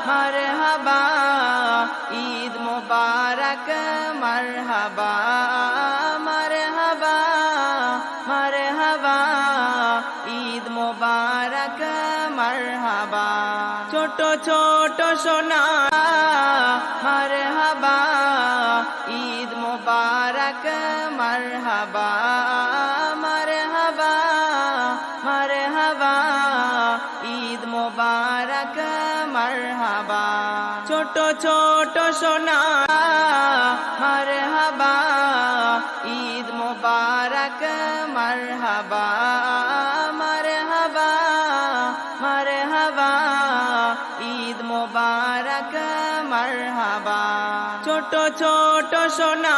মারহাবা ঈদ মুবারক মারহাবা মারহাবা মারহাবা ঈদ মুবারক মারহাবা ছোট ছোট সোনা মারহাবা ঈদ মুবারক মারহাবা মারহাবা মারহাবা ঈদ মুবারক মারহাবা ছোট ছোট সোনা মারহাবা ঈদ মুবারক মারহাবা মারহাবা মারহাবা ঈদ মুবারক মারহাবা ছোট ছোট সোনা